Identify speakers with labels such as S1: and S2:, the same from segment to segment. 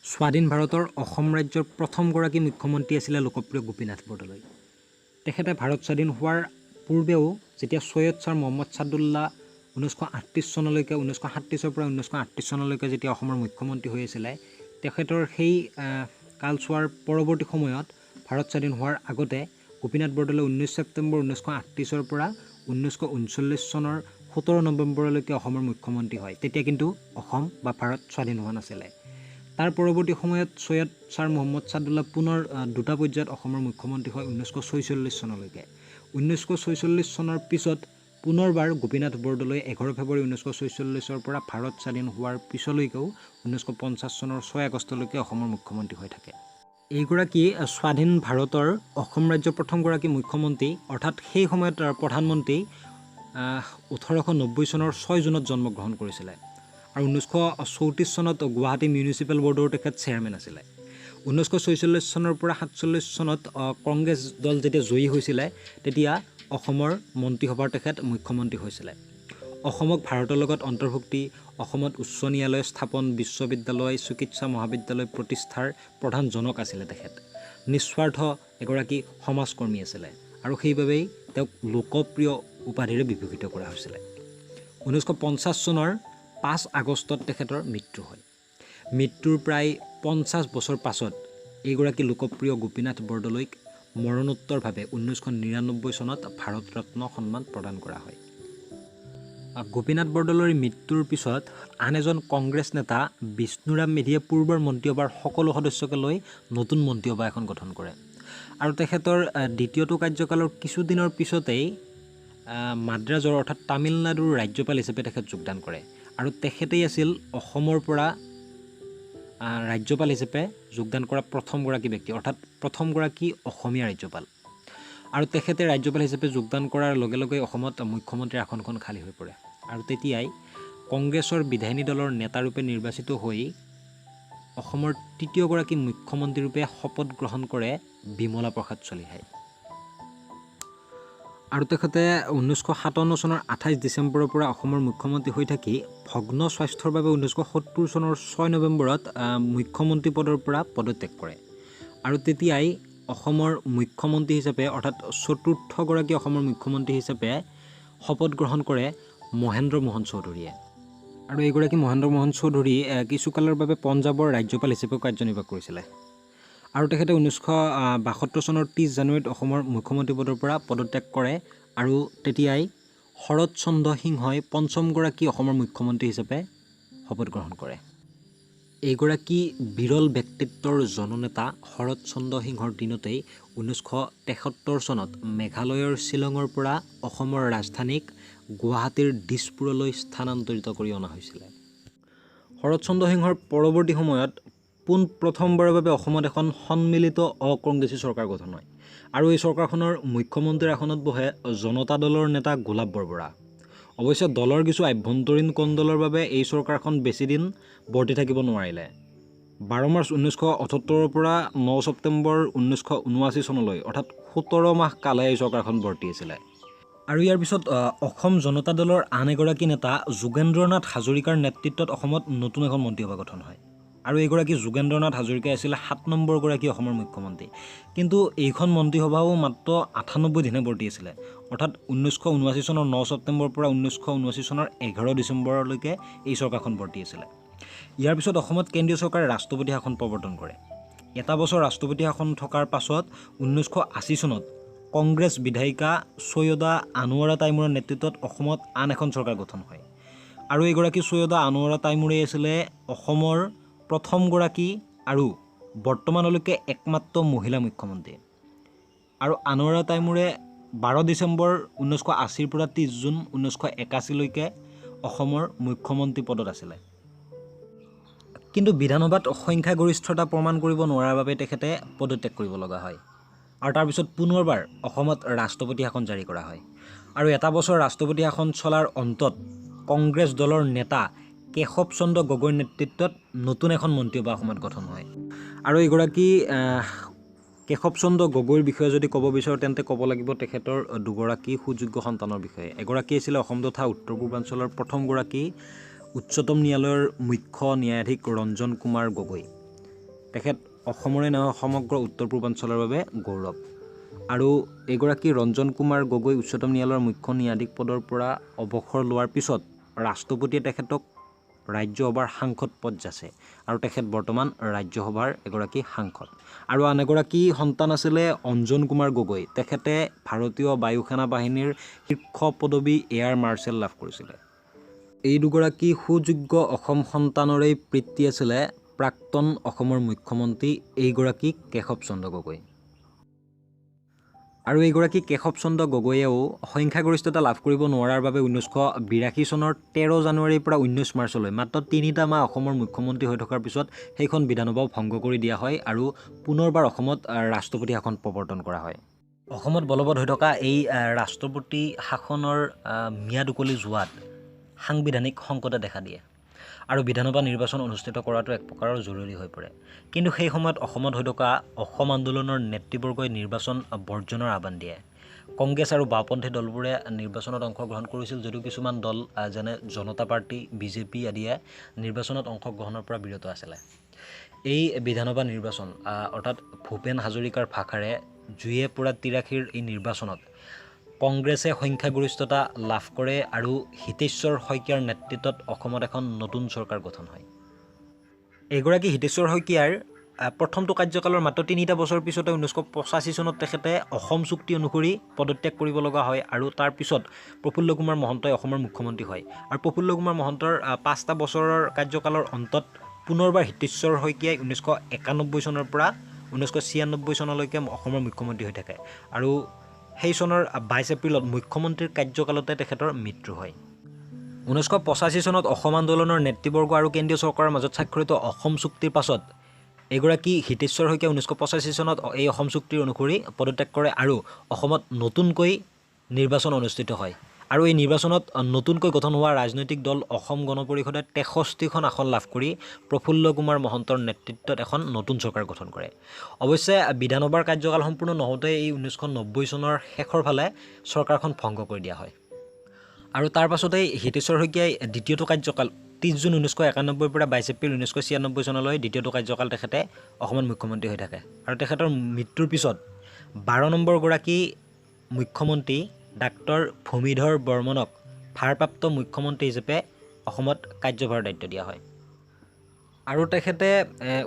S1: স্বাধীন ভাৰতৰ অসম ৰাজ্যৰ প্ৰথমগৰাকী মুখ্যমন্ত্ৰী আছিলে লোকপ্ৰিয় গোপীনাথ বৰদলৈ। তেখেতে ভাৰত স্বাধীন হোৱাৰ পূৰ্বেও যেতিয়া সৈয়দ ছাৰ মহম্মদ ছাদুল্লাহ 1938 চনলৈকে 1937 পৰা 1938 চনলৈকে যেতিয়া অসমৰ মুখ্যমন্ত্ৰী হৈ আছিলে, তেখেতৰ সেই কালছোৱাৰ পৰৱৰ্তী সময়ত ভাৰত স্বাধীন হোৱাৰ আগতে গোপীনাথ বৰদলৈ 19 ছেপ্টেম্বৰ 1938 পৰা 1939 চনৰ 17 নৱেম্বৰলৈকে অসমৰ মুখ্যমন্ত্ৰী হয়। তেতিয়া কিন্তু অসম বা ভাৰত স্বাধীন হোৱা নাছিলে। তাৰ পৰৱৰ্তী সময়ত সৈয়দ ছাৰ মহম্মদ ছাদুল্লাহ পুনৰ দুটা পৰ্যায়ত অসমৰ মুখ্যমন্ত্ৰী হয় 1946 চনলৈকে। 1946 চনৰ পিছত পুনৰবাৰ গোপীনাথ বৰদলৈ 11 ফেব্ৰুৱাৰী 1946 পৰা ভাৰত স্বাধীন হোৱাৰ পিছলৈকেও 1950 চনৰ 6 আগষ্টলৈকে অসমৰ মুখ্যমন্ত্ৰী হৈ থাকে। এইগৰাকী স্বাধীন ভাৰতৰ অসম ৰাজ্যৰ প্ৰথমগৰাকী মুখ্যমন্ত্ৰী, অৰ্থাৎ সেই সময়ত প্ৰধানমন্ত্ৰী 1890 চনৰ 6 জুনত জন্মগ্ৰহণ কৰিছিলে আৰু 1934 চনত গুৱাহাটী মিউনিচিপেল বৰ্ডৰ তেখেত চেয়াৰমেন আছিলে। 1946 চনৰ পৰা 47 চনত কংগ্ৰেছ দল যেতিয়া জয়ী হৈছিলে, তেতিয়া অসমৰ মন্ত্ৰীসভাৰ তেখেত মুখ্যমন্ত্ৰী হৈছিলে। অসমক ভাৰতৰ লগত অন্তৰ্ভুক্তি, অসমত উচ্চ ন্যায়ালয় স্থাপন, বিশ্ববিদ্যালয়, চিকিৎসা মহাবিদ্যালয় প্ৰতিষ্ঠাৰ প্ৰধান জনক আছিলে তেখেত। নিস্বাৰ্থ এগৰাকী সমাজকৰ্মী আছিলে আৰু সেইবাবেই তেওঁক লোকপ্ৰিয় উপাধিৰে বিভূষিত কৰা হৈছিলে। 1950 চনৰ 5 আগষ্টত তেখেতৰ মৃত্যু হয়। মৃত্যুৰ প্ৰায় 50 বছৰ পাছত এইগৰাকী লোকপ্ৰিয় গোপীনাথ বৰদলৈক মৰণোত্তৰভাৱে 1999 চনত ভাৰত ৰত্ন সন্মান প্ৰদান কৰা হয়। গোপীনাথ বৰদলৈৰ মৃত্যুৰ পিছত আন এজন কংগ্ৰেছ নেতা বিষ্ণুৰাম মেধিয়ে পূৰ্বৰ মন্ত্ৰীসভাৰ সকলো সদস্যকে লৈ নতুন মন্ত্ৰীসভা এখন গঠন কৰে আৰু তেখেতৰ দ্বিতীয়টো কাৰ্যকালৰ কিছুদিনৰ পিছতেই মাদ্ৰাজৰ অৰ্থাৎ তামিলনাডুৰ ৰাজ্যপাল হিচাপে তেখেত যোগদান কৰে আৰু তেখেতেই আছিল অসমৰ পৰা ৰাজ্যপাল হিচাপে যোগদান কৰা প্ৰথমগৰাকী ব্যক্তি, অৰ্থাৎ প্ৰথমগৰাকী অসমীয়া ৰাজ্যপাল। আৰু তেখেতে ৰাজ্যপাল হিচাপে যোগদান কৰাৰ লগে লগে অসমত মুখ্যমন্ত্ৰীৰ আসনখন খালী হৈ পৰে আৰু তেতিয়াই কংগ্ৰেছৰ বিধায়িনী দলৰ নেতাৰূপে নিৰ্বাচিত হৈ অসমৰ তৃতীয়গৰাকী মুখ্যমন্ত্ৰীৰূপে শপত গ্ৰহণ কৰে বিমলা প্ৰসাদ চলিহাই। আৰু তেখেতে 1957 চনৰ 28 ডিচেম্বৰৰ পৰা অসমৰ মুখ্যমন্ত্ৰী হৈ থাকি ভগ্ন স্বাস্থ্যৰ বাবে 1970 চনৰ 6 নৱেম্বৰত মুখ্যমন্ত্ৰী পদৰ পৰা পদত্যাগ কৰে আৰু তেতিয়াই অসমৰ মুখ্যমন্ত্ৰী হিচাপে অৰ্থাৎ চতুৰ্থগৰাকী অসমৰ মুখ্যমন্ত্ৰী হিচাপে শপত গ্ৰহণ কৰে মহেন্দ্ৰ মোহন চৌধুৰীয়ে। আৰু এইগৰাকী মহেন্দ্ৰ মোহন চৌধুৰী কিছুকালৰ বাবে পঞ্জাৱৰ ৰাজ্যপাল হিচাপেও কাৰ্যনিৰ্বাহ কৰিছিলে আৰু তেখেতে 1972 চনৰ 30 জানুৱাৰীত অসমৰ মুখ্যমন্ত্ৰী পদৰ পৰা পদত্যাগ কৰে আৰু তেতিয়াই শৰৎ চন্দ্ৰ সিংহই পঞ্চমগৰাকী অসমৰ মুখ্যমন্ত্ৰী হিচাপে শপত গ্ৰহণ কৰে। এইগৰাকী বিৰল ব্যক্তিত্বৰ জননেতা শৰৎ চন্দ্ৰ সিংহৰ দিনতেই 1973 চনত মেঘালয়ৰ শ্বিলঙৰ পৰা অসমৰ ৰাজধানীক গুৱাহাটীৰ দিছপুৰলৈ স্থানান্তৰিত কৰি অনা হৈছিলে। শৰৎ চন্দ্ৰ সিংহৰ পৰৱৰ্তী সময়ত পোনপ্ৰথমবাৰৰ বাবে অসমত এখন সন্মিলিত অকংগ্ৰেছী চৰকাৰ গঠন হয় আৰু এই চৰকাৰখনৰ মুখ্যমন্ত্ৰীৰ আসনত বহে জনতা দলৰ নেতা গোলাপ বৰবৰা। অৱশ্যে দলৰ কিছু আভ্যন্তৰীণ কণ্ডলৰ বাবে এই চৰকাৰখন বেছিদিন বৰ্তি থাকিব নোৱাৰিলে। 12 মাৰ্চ 1978 পৰা 9 ছেপ্টেম্বৰ 1979 চনলৈ অৰ্থাৎ 17 মাহ কালে এই চৰকাৰখন বৰ্তি আছিলে। আৰু ইয়াৰ পিছত অসম জনতা দলৰ আন এগৰাকী নেতা যোগেন্দ্ৰনাথ হাজৰিকাৰ নেতৃত্বত অসমত নতুন এখন মন্ত্ৰীসভা গঠন হয় আৰু এইগৰাকী যোগেন্দ্ৰনাথ হাজৰিকাই আছিল 7 নম্বৰগৰাকী অসমৰ মুখ্যমন্ত্ৰী। কিন্তু এইখন মন্ত্ৰীসভাও মাত্ৰ 98 দিনে বৰ্তি আছিলে, অৰ্থাৎ 1979 চনৰ 9 ছেপ্টেম্বৰ পৰা 1979 চনৰ 11 ডিচেম্বৰলৈকে এই চৰকাৰখন বৰ্তি আছিলে। ইয়াৰ পিছত অসমত কেন্দ্ৰীয় চৰকাৰে ৰাষ্ট্ৰপতি শাসন প্ৰৱৰ্তন কৰে। এটা বছৰ ৰাষ্ট্ৰপতি শাসন থকাৰ পাছত 1980 চনত কংগ্ৰেছ বিধায়িকা সৈয়দা আনোৱাৰা তাইমুৰৰ নেতৃত্বত অসমত আন এখন চৰকাৰ গঠন হয় আৰু এইগৰাকী সৈয়দা আনোৱাৰা তাইমুৰেই আছিলে অসমৰ প্ৰথমগৰাকী আৰু বৰ্তমানলৈকে একমাত্ৰ মহিলা মুখ্যমন্ত্ৰী। আৰু আনোৱাৰা তাইমুৰে 12 ডিচেম্বৰ 1980 পৰা 30 জুন 1981লৈকে অসমৰ মুখ্যমন্ত্ৰী পদত আছিলে। কিন্তু বিধানসভাত সংখ্যাগৰিষ্ঠতা প্ৰমাণ কৰিব নোৱাৰাৰ বাবে তেখেতে পদত্যাগ কৰিব লগা হয় আৰু তাৰপিছত পুনৰবাৰ অসমত ৰাষ্ট্ৰপতি শাসন জাৰি কৰা হয় আৰু এটা বছৰ ৰাষ্ট্ৰপতি শাসন চলাৰ অন্তত কংগ্ৰেছ দলৰ নেতা কেশৱ চন্দ্ৰ গগৈৰ নেতৃত্বত নতুন এখন মন্ত্ৰীসভা অসমত গঠন হয়। আৰু এইগৰাকী কেশৱ চন্দ্ৰ গগৈৰ বিষয়ে যদি ক'ব বিচাৰোঁ তেন্তে ক'ব লাগিব তেখেতৰ দুগৰাকী সুযোগ্য সন্তানৰ বিষয়ে। এগৰাকী আছিলে অসম তথা উত্তৰ পূৰ্বাঞ্চলৰ প্ৰথমগৰাকী উচ্চতম ন্যায়ালয়ৰ মুখ্য ন্যায়াধীশ ৰঞ্জন কুমাৰ গগৈ তেখেত অসমৰে নহয় সমগ্ৰ উত্তৰ পূৰ্বাঞ্চলৰ বাবে গৌৰৱ। আৰু এগৰাকী ৰঞ্জন কুমাৰ গগৈ উচ্চতম ন্যায়ালয়ৰ মুখ্য ন্যায়াধীশ পদৰ পৰা অৱসৰ লোৱাৰ পিছত ৰাষ্ট্ৰপতিয়ে তেখেতক ৰাজ্যসভাৰ সাংসদ পদ যাচে আৰু তেখেত বৰ্তমান ৰাজ্যসভাৰ এগৰাকী সাংসদ। আৰু আন এগৰাকী সন্তান আছিলে অঞ্জন কুমাৰ গগৈ, তেখেতে ভাৰতীয় বায়ু সেনা বাহিনীৰ শীৰ্ষ পদবী এয়াৰ মাৰ্শ্বেল লাভ কৰিছিলে। এই দুগৰাকী সুযোগ্য অসম সন্তানৰে পিতৃ আছিলে প্ৰাক্তন অসমৰ মুখ্যমন্ত্ৰী এইগৰাকী কেশৱ চন্দ্ৰ গগৈ। আৰু এইগৰাকী কেশৱ চন্দ্ৰ গগৈয়েও সংখ্যাগৰিষ্ঠতা লাভ কৰিব নোৱাৰাৰ বাবে 1982 চনৰ 13 জানুৱাৰীৰ পৰা 19 মাৰ্চলৈ মাত্ৰ 3টা মাহ অসমৰ মুখ্যমন্ত্ৰী হৈ থকাৰ পিছত সেইখন বিধানসভাও ভংগ কৰি দিয়া হয় আৰু পুনৰবাৰ অসমত ৰাষ্ট্ৰপতি শাসন প্ৰৱৰ্তন কৰা হয়। অসমত বলবৎ হৈ থকা এই ৰাষ্ট্ৰপতি শাসনৰ ম্যাদ উকলি যোৱাত সাংবিধানিক সংকটে দেখা দিয়ে আৰু বিধানসভা নিৰ্বাচন অনুষ্ঠিত কৰাটো এক প্ৰকাৰৰ জৰুৰী হৈ পৰে। কিন্তু সেই সময়ত অসমত হৈ থকা অসম আন্দোলনৰ নেতৃবৰ্গই নিৰ্বাচন বৰ্জনৰ আহ্বান দিয়ে। কংগ্ৰেছ আৰু বাওঁপন্থী দলবোৰে নিৰ্বাচনত অংশগ্ৰহণ কৰিছিল যদিও কিছুমান দল যেনে জনতা পাৰ্টি, বিজেপি আদিয়ে নিৰ্বাচনত অংশগ্ৰহণৰ পৰা বিৰত আছিলে। এই বিধানসভা নিৰ্বাচন অৰ্থাৎ ভূপেন হাজৰিকাৰ ভাষাৰে জুয়ে পুৰা 83ৰ এই নিৰ্বাচনত কংগ্ৰেছে সংখ্যাগৰিষ্ঠতা লাভ কৰে আৰু হিতেশ্বৰ শইকীয়াৰ নেতৃত্বত অসমত এখন নতুন চৰকাৰ গঠন হয়। এগৰাকী হিতেশ্বৰ শইকীয়াৰ প্ৰথমটো কাৰ্যকালৰ মাত্ৰ 3টা বছৰ পিছতে 1985 চনত তেখেতে অসম চুক্তি অনুসৰি পদত্যাগ কৰিব লগা হয় আৰু তাৰ পিছত প্ৰফুল্ল কুমাৰ মহন্তই অসমৰ মুখ্যমন্ত্ৰী হয়। আৰু প্ৰফুল্ল কুমাৰ মহন্তৰ 5টা বছৰৰ কাৰ্যকালৰ অন্তত পুনৰবাৰ হিতেশ্বৰ শইকীয়াই 1991 চনৰ পৰা 1996 চনলৈকে অসমৰ মুখ্যমন্ত্ৰী হৈ থাকে আৰু সেই চনৰ 22 এপ্ৰিলত মুখ্যমন্ত্ৰীৰ কাৰ্যকালতে তেখেতৰ মৃত্যু হয়। 1985 চনত অসম আন্দোলনৰ নেতৃবৰ্গ আৰু কেন্দ্ৰীয় চৰকাৰৰ মাজত স্বাক্ষৰিত অসম চুক্তিৰ পাছত এগৰাকী হিতেশ্বৰ শইকীয়া 1985 চনত এই অসম চুক্তিৰ অনুসৰি পদত্যাগ কৰে আৰু অসমত নতুনকৈ নিৰ্বাচন অনুষ্ঠিত হয়। আৰু এই নিৰ্বাচনত নতুনকৈ গঠন হোৱা ৰাজনৈতিক দল অসম গণ পৰিষদে 63খন আসন লাভ কৰি প্ৰফুল্ল কুমাৰ মহন্তৰ নেতৃত্বত এখন নতুন চৰকাৰ গঠন কৰে। অৱশ্যে বিধানসভাৰ কাৰ্যকাল সম্পূৰ্ণ নহওঁতে এই 1990 চনৰ শেষৰ ফালে চৰকাৰখন ভংগ কৰি দিয়া হয়। আৰু তাৰ পাছতেই হিতেশ্বৰ শইকীয়াই দ্বিতীয়টো কাৰ্যকাল 30 জুন 1991 পৰা 22 এপ্ৰিল 1996 চনলৈ দ্বিতীয়টো কাৰ্যকাল তেখেতে অসমৰ মুখ্যমন্ত্ৰী হৈ থাকে। আৰু তেখেতৰ মৃত্যুৰ পিছত 12 নম্বৰগৰাকী মুখ্যমন্ত্ৰী ডাক্তৰ ভূমিধৰ বৰ্মনক ভাৰপ্ৰাপ্ত মুখ্যমন্ত্ৰী হিচাপে অসমত কাৰ্যভাৰৰ দায়িত্ব দিয়া হয়। আৰু তেখেতে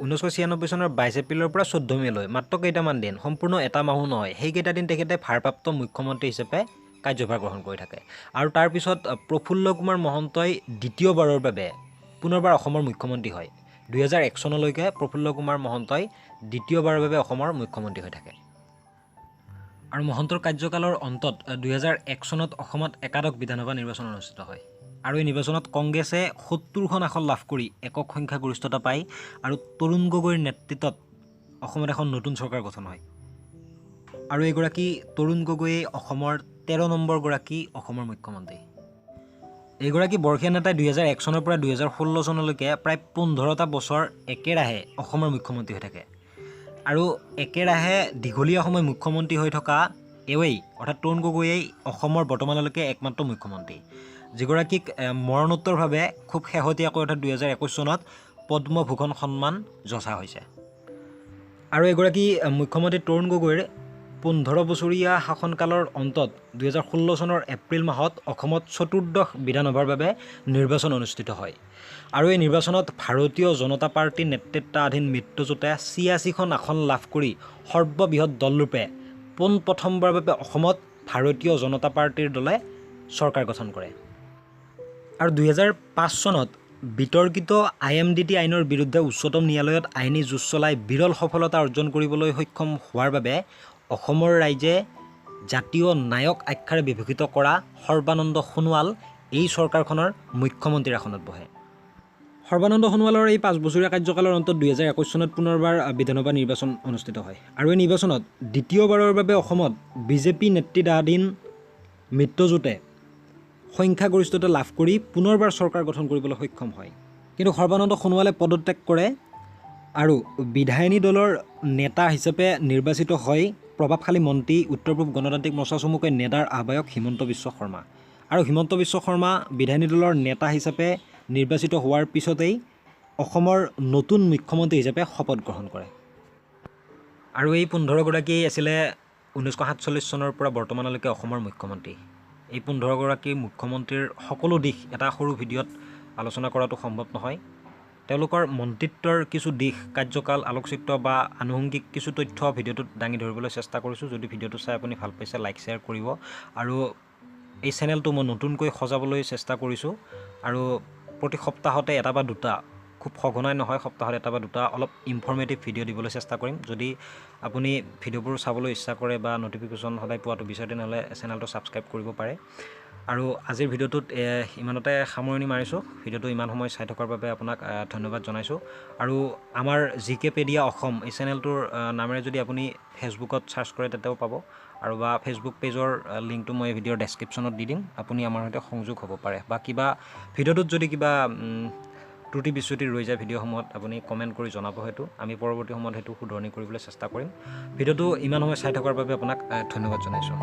S1: 1996 চনৰ 22 এপ্ৰিলৰ পৰা 14 মেলৈ মাত্ৰ কেইটামান দিন, সম্পূৰ্ণ এটা মাহো নহয়, সেইকেইটা দিন তেখেতে ভাৰপ্ৰাপ্ত মুখ্যমন্ত্ৰী হিচাপে কাৰ্যভাৰ গ্ৰহণ কৰি থাকে। আৰু তাৰপিছত প্ৰফুল্ল কুমাৰ মহন্তই দ্বিতীয়বাৰৰ বাবে পুনৰবাৰ অসমৰ মুখ্যমন্ত্ৰী হয়। 2001 চনলৈকে প্ৰফুল্ল কুমাৰ মহন্তই দ্বিতীয়বাৰৰ বাবে অসমৰ মুখ্যমন্ত্ৰী হৈ থাকে। আৰু মহন্তৰ কাৰ্যকালৰ অন্তত 2001 চনত অসমত একাদশ বিধানসভা নিৰ্বাচন অনুষ্ঠিত হয়। আৰু এই নিৰ্বাচনত কংগ্ৰেছে 70খন আসন লাভ কৰি একক সংখ্যাগৰিষ্ঠতা পায় আৰু তৰুণ গগৈৰ নেতৃত্বত অসমত এখন নতুন চৰকাৰ গঠন হয়। আৰু এইগৰাকী তৰুণ গগৈয়ে অসমৰ 13 নম্বৰগৰাকী অসমৰ মুখ্যমন্ত্ৰী। এইগৰাকী বৰ্ষীয়া নেতাই 2001 চনৰ পৰা 2016 চনলৈকে প্ৰায় 15টা বছৰ একেৰাহে অসমৰ মুখ্যমন্ত্ৰী হৈ থাকে। আৰু একেৰাহে দীঘলীয়া সময় মুখ্যমন্ত্ৰী হৈ থকা এৱেই অৰ্থাৎ তৰুণ গগৈয়ে অসমৰ বৰ্তমানলৈকে একমাত্ৰ মুখ্যমন্ত্ৰী, যিগৰাকীক মৰণোত্তৰভাৱে খুব শেহতীয়াকৈ অৰ্থাৎ 2021 চনত পদ্মভূষণ সন্মান যচা হৈছে। আৰু এগৰাকী মুখ্যমন্ত্ৰী তৰুণ গগৈৰ 15 বছৰীয়া শাসনকালৰ অন্তত 2016 চনৰ এপ্ৰিল মাহত অসমত চতুৰ্দশ বিধানসভাৰ বাবে নিৰ্বাচন অনুষ্ঠিত হয়। আৰু এই নিৰ্বাচনত ভাৰতীয় জনতা পাৰ্টীৰ নেতৃত্বাধীন মিত্ৰজোঁটে 86খন আসন লাভ কৰি সৰ্ববৃহৎ দলৰূপে পোনপ্ৰথমবাৰৰ বাবে অসমত ভাৰতীয় জনতা পাৰ্টীৰ দলে চৰকাৰ গঠন কৰে। আৰু 2005 চনত বিতৰ্কিত IMDT আইনৰ বিৰুদ্ধে উচ্চতম ন্যায়ালয়ত আইনী যুঁজ চলাই বিৰল সফলতা অৰ্জন কৰিবলৈ সক্ষম হোৱাৰ বাবে অসমৰ ৰাইজে জাতীয় নায়ক আখ্যাৰে বিভূষিত কৰা সৰ্বানন্দ সোণোৱাল এই চৰকাৰখনৰ মুখ্যমন্ত্ৰীৰ আসনত বহে। সৰ্বানন্দ সোণোৱালৰ এই 5 বছৰীয়া কাৰ্যকালৰ অন্তত 2021 চনত পুনৰবাৰ বিধানসভা নিৰ্বাচন অনুষ্ঠিত হয়। আৰু এই নিৰ্বাচনত দ্বিতীয়বাৰৰ বাবে অসমত বিজেপি নেতৃত্বাধীন মিত্ৰজোঁটে সংখ্যাগৰিষ্ঠতা লাভ কৰি পুনৰবাৰ চৰকাৰ গঠন কৰিবলৈ সক্ষম হয়। কিন্তু সৰ্বানন্দ সোণোৱালে পদত্যাগ কৰে আৰু বিধায়িনী দলৰ নেতা হিচাপে নিৰ্বাচিত হয় প্ৰভাৱশালী মন্ত্ৰী উত্তৰ পূব গণতান্ত্ৰিক মৰ্চা চমুকৈ নেডাৰ আহ্বায়ক হিমন্ত বিশ্ব শৰ্মা। আৰু হিমন্ত বিশ্ব শৰ্মা বিধায়িনী দলৰ নেতা হিচাপে নিৰ্বাচিত হোৱাৰ পিছতেই অসমৰ নতুন মুখ্যমন্ত্ৰী হিচাপে শপত গ্ৰহণ কৰে। আৰু এই 15গৰাকী আছিলে 1947 চনৰ পৰা বৰ্তমানলৈকে অসমৰ মুখ্যমন্ত্ৰী। এই 15গৰাকী মুখ্যমন্ত্ৰীৰ সকলো দিশ এটা সৰু ভিডিঅ'ত আলোচনা কৰাটো সম্ভৱ নহয়। তেওঁলোকৰ মন্ত্ৰিত্বৰ কিছু দিশ, কাৰ্যকাল, আলোকচিত্ৰ বা আনুষংগিক কিছু তথ্য ভিডিঅ'টোত দাঙি ধৰিবলৈ চেষ্টা কৰিছোঁ। যদি ভিডিঅ'টো চাই আপুনি ভাল পাইছে, লাইক শ্বেয়াৰ কৰিব। আৰু এই চেনেলটো মই নতুনকৈ সজাবলৈ চেষ্টা কৰিছোঁ আৰু প্ৰতি সপ্তাহতে এটা বা দুটা, খুব সঘনাই নহয়, সপ্তাহত এটা বা দুটা অলপ ইনফৰ্মেটিভ ভিডিঅ' দিবলৈ চেষ্টা কৰিম। যদি আপুনি ভিডিঅ'বোৰ চাবলৈ ইচ্ছা কৰে বা নটিফিকেশ্যন সদায় পোৱাটো বিচাৰে তেনেহ'লে চেনেলটো ছাবস্ক্ৰাইব কৰিব পাৰে। আৰু আজিৰ ভিডিঅ'টোত ইমানতে সামৰণি মাৰিছোঁ। ভিডিঅ'টো ইমান সময় চাই থকাৰ বাবে আপোনাক ধন্যবাদ জনাইছোঁ। আৰু আমাৰ জিকেপেডিয়া অসম এই চেনেলটোৰ নামেৰে যদি আপুনি ফেচবুকত চাৰ্চ কৰে তেতিয়াও পাব, আৰু বা ফেচবুক পেজৰ লিংকটো মই ভিডিঅ'ৰ ডেছক্ৰিপশ্যনত দি দিম। আপুনি আমাৰ সৈতে সংযোগ হ'ব পাৰে, বা কিবা ভিডিঅ'টোত যদি কিবা ত্ৰুটি বিচ্যুতি ৰৈ যায় ভিডিঅ'সমূহত আপুনি কমেণ্ট কৰি জনাব। সেইটো আমি পৰৱৰ্তী সময়ত সেইটো শুধৰণি কৰিবলৈ চেষ্টা কৰিম। ভিডিঅ'টো ইমান সময় চাই থকাৰ বাবে আপোনাক ধন্যবাদ জনাইছোঁ।